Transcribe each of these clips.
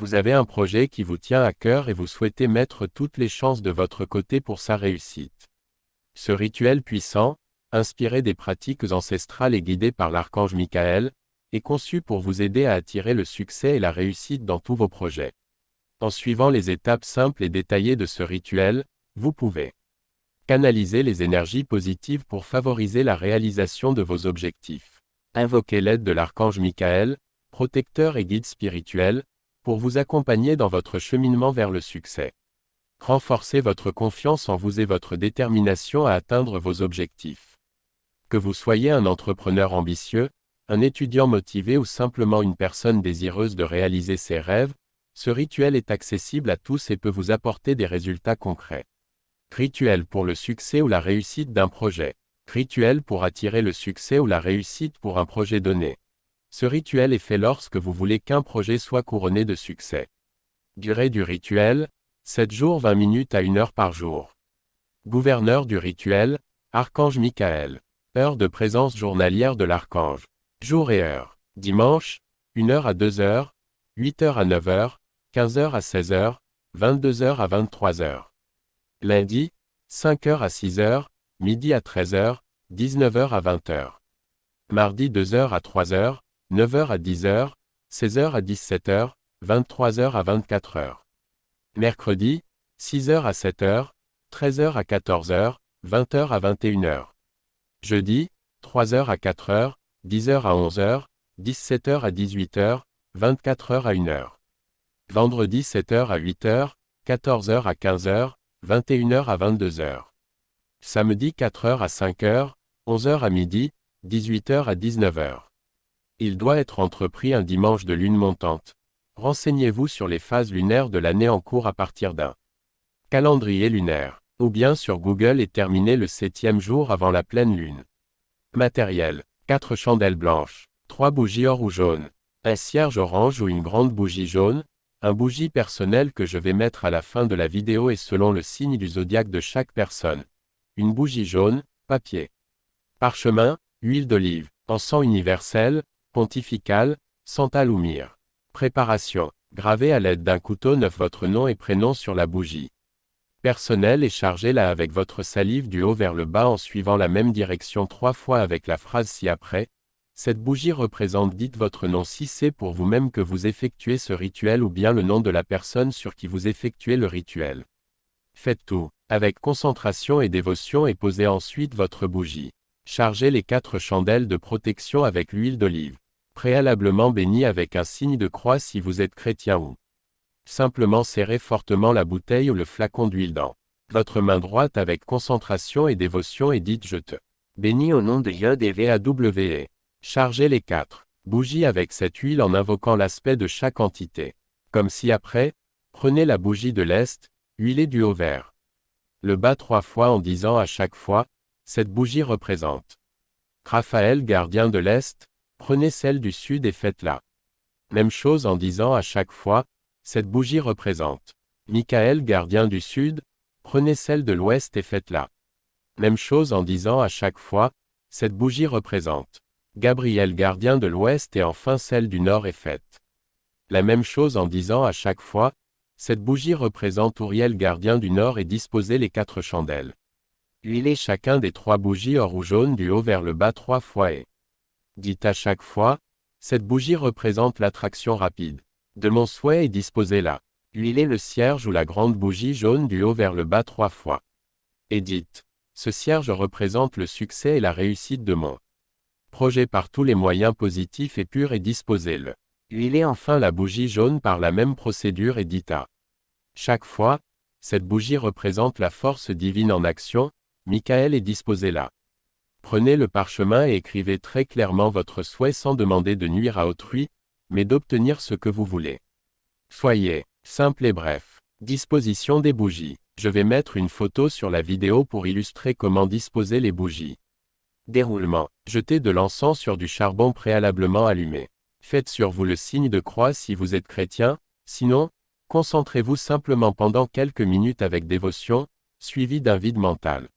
Vous avez un projet qui vous tient à cœur et vous souhaitez mettre toutes les chances de votre côté pour sa réussite. Ce rituel puissant, inspiré des pratiques ancestrales et guidé par l'archange Michael, est conçu pour vous aider à attirer le succès et la réussite dans tous vos projets. En suivant les étapes simples et détaillées de ce rituel, vous pouvez canaliser les énergies positives pour favoriser la réalisation de vos objectifs. Invoquer l'aide de l'archange Michael, protecteur et guide spirituel, pour vous accompagner dans votre cheminement vers le succès. Renforcez votre confiance en vous et votre détermination à atteindre vos objectifs. Que vous soyez un entrepreneur ambitieux, un étudiant motivé ou simplement une personne désireuse de réaliser ses rêves, ce rituel est accessible à tous et peut vous apporter des résultats concrets. Rituel pour le succès ou la réussite d'un projet. Rituel pour attirer le succès ou la réussite pour un projet donné. Ce rituel est fait lorsque vous voulez qu'un projet soit couronné de succès. Durée du rituel, 7 jours 20 minutes à 1 heure par jour. Gouverneur du rituel, Archange Michael. Heure de présence journalière de l'archange. Jour et heure. Dimanche, 1 heure à 2 heures, 8 heures à 9 heures, 15 heures à 16 heures, 22 heures à 23 heures. Lundi, 5 heures à 6 heures, midi à 13 heures, 19 heures à 20 heures. Mardi 2 heures à 3 heures, 9 heures à 10 heures, 16 heures à 17 heures, 23 heures à 24 heures. Mercredi, 6 heures à 7 heures, 13 heures à 14 heures, 20 heures à 21 heures. Jeudi, 3 heures à 4 heures, 10 heures à 11 heures, 17 heures à 18 heures, 24 heures à 1 heure. Vendredi 7 heures à 8 heures, 14 heures à 15 heures, 21 heures à 22 heures. Samedi 4 heures à 5 heures, 11 heures à midi, 18 heures à 19 heures. Il doit être entrepris un dimanche de lune montante. Renseignez-vous sur les phases lunaires de l'année en cours à partir d'un calendrier lunaire, ou bien sur Google et terminez le 7e jour avant la pleine lune. Matériel. 4 chandelles blanches, 3 bougies or ou jaune, un cierge orange ou une grande bougie jaune, un bougie personnel que je vais mettre à la fin de la vidéo et selon le signe du zodiaque de chaque personne. Une bougie jaune, papier. Parchemin, huile d'olive, encens universel, pontifical, santal ou myrrhe. Préparation. Gravez à l'aide d'un couteau neuf votre nom et prénom sur la bougie. Personnel et chargez-la avec votre salive du haut vers le bas en suivant la même direction 3 fois avec la phrase ci-après. Cette bougie représente dites votre nom si c'est pour vous-même que vous effectuez ce rituel ou bien le nom de la personne sur qui vous effectuez le rituel. Faites tout, avec concentration et dévotion et posez ensuite votre bougie. Chargez les 4 chandelles de protection avec l'huile d'olive. Préalablement béni avec un signe de croix si vous êtes chrétien ou simplement serrez fortement la bouteille ou le flacon d'huile dans votre main droite avec concentration et dévotion et dites je te bénis au nom de Yod et VAWE. Chargez les 4 bougies avec cette huile en invoquant l'aspect de chaque entité. Comme si après, prenez la bougie de l'Est, huilez du haut vers le bas 3 fois en disant à chaque fois, cette bougie représente Raphaël gardien de l'Est, prenez celle du Sud et faites-la. Même chose en disant à chaque fois, cette bougie représente Michael gardien du Sud, prenez celle de l'Ouest et faites-la. Même chose en disant à chaque fois, cette bougie représente Gabriel gardien de l'Ouest et enfin celle du Nord et faites. La même chose en disant à chaque fois, cette bougie représente Uriel gardien du Nord et disposez les 4 chandelles. Huilez chacun des 3 bougies or ou jaune du haut vers le bas 3 fois et dites à chaque fois, cette bougie représente l'attraction rapide de mon souhait et disposez-la. Huilez le cierge ou la grande bougie jaune du haut vers le bas 3 fois. Et dites, ce cierge représente le succès et la réussite de mon projet par tous les moyens positifs et purs et disposez-le. Huilez enfin la bougie jaune par la même procédure et dites à chaque fois, cette bougie représente la force divine en action, Michael et disposez-la. Prenez le parchemin et écrivez très clairement votre souhait sans demander de nuire à autrui, mais d'obtenir ce que vous voulez. Soyez simple et bref. Disposition des bougies. Je vais mettre une photo sur la vidéo pour illustrer comment disposer les bougies. Déroulement. Jetez de l'encens sur du charbon préalablement allumé. Faites sur vous le signe de croix si vous êtes chrétien, sinon, concentrez-vous simplement pendant quelques minutes avec dévotion, suivi d'un vide mental.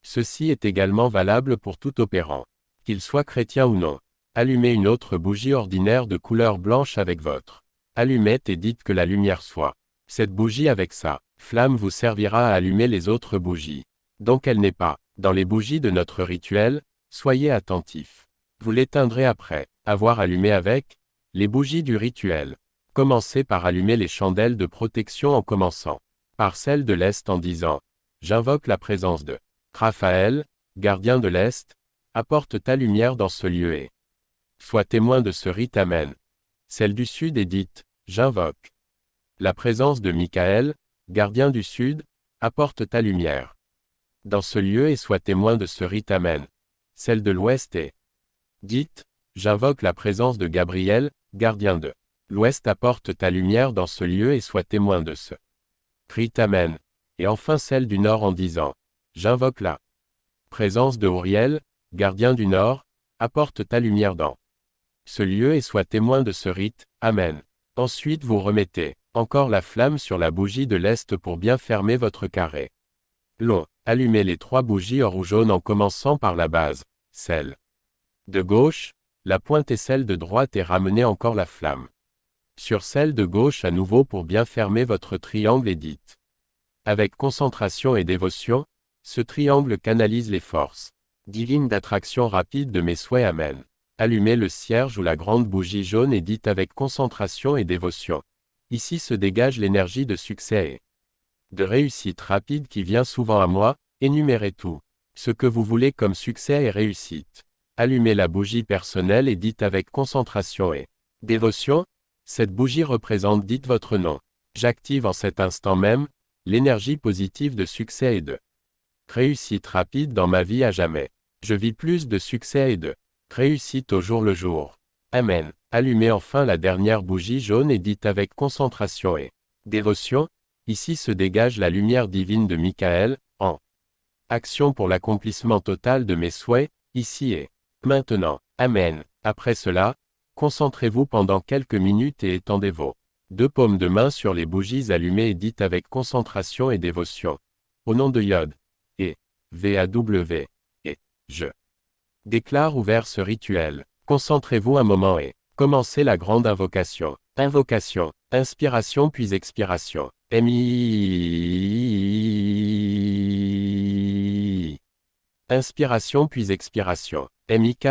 Ceci est également valable pour tout opérant, qu'il soit chrétien ou non. Allumez une autre bougie ordinaire de couleur blanche avec votre Allumette et dites que la lumière soit. Cette bougie avec sa flamme vous servira à allumer les autres bougies. Donc elle n'est pas dans les bougies de notre rituel, soyez attentifs. Vous l'éteindrez après avoir allumé avec les bougies du rituel. Commencez par allumer les chandelles de protection en commençant par celle de l'Est en disant « J'invoque la présence de Raphaël, gardien de l'Est, apporte ta lumière dans ce lieu et sois témoin de ce rite Amen. » Celle du Sud est dite « J'invoque la présence de Michael, gardien du Sud, apporte ta lumière dans ce lieu et sois témoin de ce rite Amen. » Celle de l'Ouest est dite « J'invoque la présence de Gabriel, gardien de l'Ouest, apporte ta lumière dans ce lieu et sois témoin de ce rite Amen. » Et enfin celle du Nord en disant « J'invoque la présence de Uriel, gardien du Nord, apporte ta lumière dans ce lieu et sois témoin de ce rite, Amen. » Ensuite vous remettez encore la flamme sur la bougie de l'Est pour bien fermer votre carré. Long. Allumez les 3 bougies or ou jaune en commençant par la base, celle de gauche, la pointe et celle de droite et ramenez encore la flamme sur celle de gauche à nouveau pour bien fermer votre triangle et dites. Avec concentration et dévotion, ce triangle canalise les forces divines d'attraction rapide de mes souhaits. Amen. Allumez le cierge ou la grande bougie jaune et dites avec concentration et dévotion. Ici se dégage l'énergie de succès et de réussite rapide qui vient souvent à moi, énumérez tout ce que vous voulez comme succès et réussite. Allumez la bougie personnelle et dites avec concentration et dévotion, cette bougie représente dites votre nom. J'active en cet instant même l'énergie positive de succès et de réussite rapide dans ma vie à jamais. Je vis plus de succès et de réussite au jour le jour. Amen. Allumez enfin la dernière bougie jaune et dites avec concentration et dévotion, ici se dégage la lumière divine de Michael, en action pour l'accomplissement total de mes souhaits, ici et maintenant. Amen. Après cela, concentrez-vous pendant quelques minutes et étendez vos 2 paumes de main sur les bougies allumées et dites avec concentration et dévotion. Au nom de Yod, et VAW, et je déclare ouvert ce rituel. Concentrez-vous un moment et commencez la grande invocation. Invocation, inspiration puis expiration. MI. Inspiration puis expiration. MIK.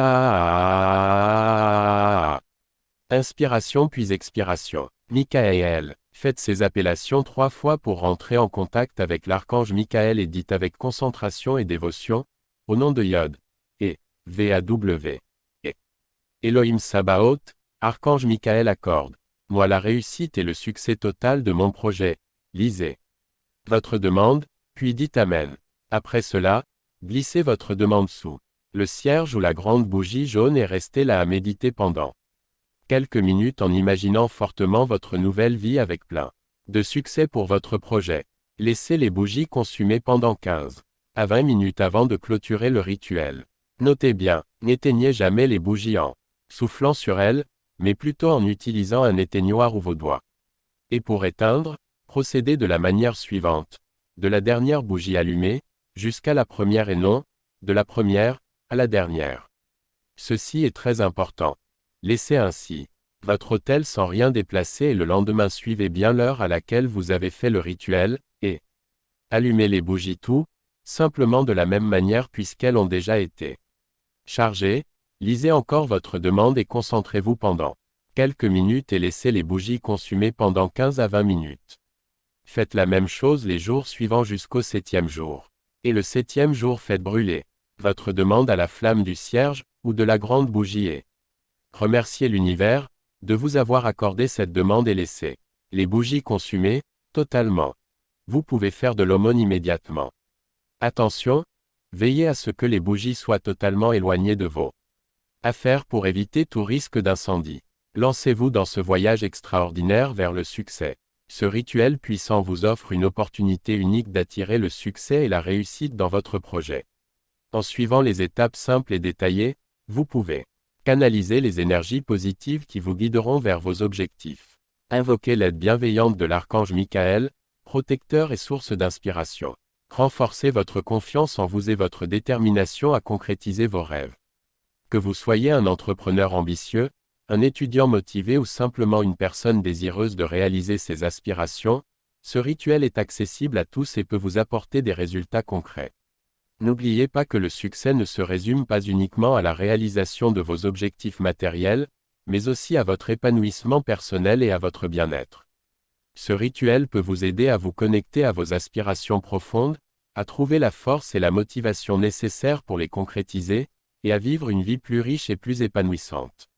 Inspiration puis expiration. Michael. Faites ces appellations 3 fois pour rentrer en contact avec l'archange Michael et dites avec concentration et dévotion, au nom de Yod, et VAW, et Elohim Sabaoth, archange Michael accorde moi la réussite et le succès total de mon projet. Lisez votre demande, puis dites Amen. Après cela, glissez votre demande sous le cierge ou la grande bougie jaune et restez là à méditer pendant quelques minutes en imaginant fortement votre nouvelle vie avec plein de succès pour votre projet. Laissez les bougies consumer pendant 15 à 20 minutes avant de clôturer le rituel. Notez bien, n'éteignez jamais les bougies en soufflant sur elles, mais plutôt en utilisant un éteignoir ou vos doigts. Et pour éteindre, procédez de la manière suivante. De la dernière bougie allumée, jusqu'à la première et non, de la première, à la dernière. Ceci est très important. Laissez ainsi votre autel sans rien déplacer et le lendemain suivez bien l'heure à laquelle vous avez fait le rituel, et allumez les bougies tout, simplement de la même manière puisqu'elles ont déjà été chargées. Lisez encore votre demande et concentrez-vous pendant quelques minutes et laissez les bougies consumer pendant 15 à 20 minutes. Faites la même chose les jours suivants jusqu'au 7e jour. Et le 7e jour faites brûler votre demande à la flamme du cierge, ou de la grande bougie et remerciez l'univers de vous avoir accordé cette demande et laissez les bougies consumer totalement. Vous pouvez faire de l'aumône immédiatement. Attention, veillez à ce que les bougies soient totalement éloignées de vos affaires pour éviter tout risque d'incendie. Lancez-vous dans ce voyage extraordinaire vers le succès. Ce rituel puissant vous offre une opportunité unique d'attirer le succès et la réussite dans votre projet. En suivant les étapes simples et détaillées, vous pouvez canaliser les énergies positives qui vous guideront vers vos objectifs. Invoquez l'aide bienveillante de l'archange Michael, protecteur et source d'inspiration. Renforcez votre confiance en vous et votre détermination à concrétiser vos rêves. Que vous soyez un entrepreneur ambitieux, un étudiant motivé ou simplement une personne désireuse de réaliser ses aspirations, ce rituel est accessible à tous et peut vous apporter des résultats concrets. N'oubliez pas que le succès ne se résume pas uniquement à la réalisation de vos objectifs matériels, mais aussi à votre épanouissement personnel et à votre bien-être. Ce rituel peut vous aider à vous connecter à vos aspirations profondes, à trouver la force et la motivation nécessaires pour les concrétiser, et à vivre une vie plus riche et plus épanouissante.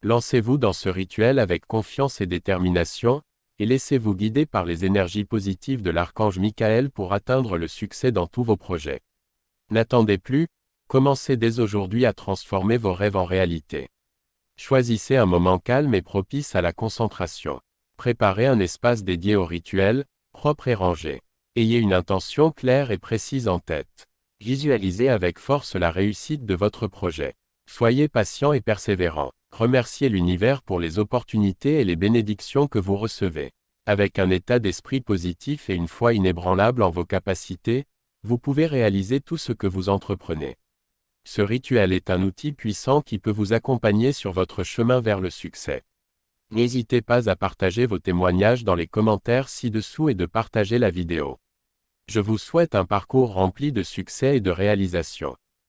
Lancez-vous dans ce rituel avec confiance et détermination, et laissez-vous guider par les énergies positives de l'archange Michael pour atteindre le succès dans tous vos projets. N'attendez plus, commencez dès aujourd'hui à transformer vos rêves en réalité. Choisissez un moment calme et propice à la concentration. Préparez un espace dédié au rituel, propre et rangé. Ayez une intention claire et précise en tête. Visualisez avec force la réussite de votre projet. Soyez patient et persévérant. Remerciez l'univers pour les opportunités et les bénédictions que vous recevez. Avec un état d'esprit positif et une foi inébranlable en vos capacités, vous pouvez réaliser tout ce que vous entreprenez. Ce rituel est un outil puissant qui peut vous accompagner sur votre chemin vers le succès. N'hésitez pas à partager vos témoignages dans les commentaires ci-dessous et de partager la vidéo. Je vous souhaite un parcours rempli de succès et de réalisation.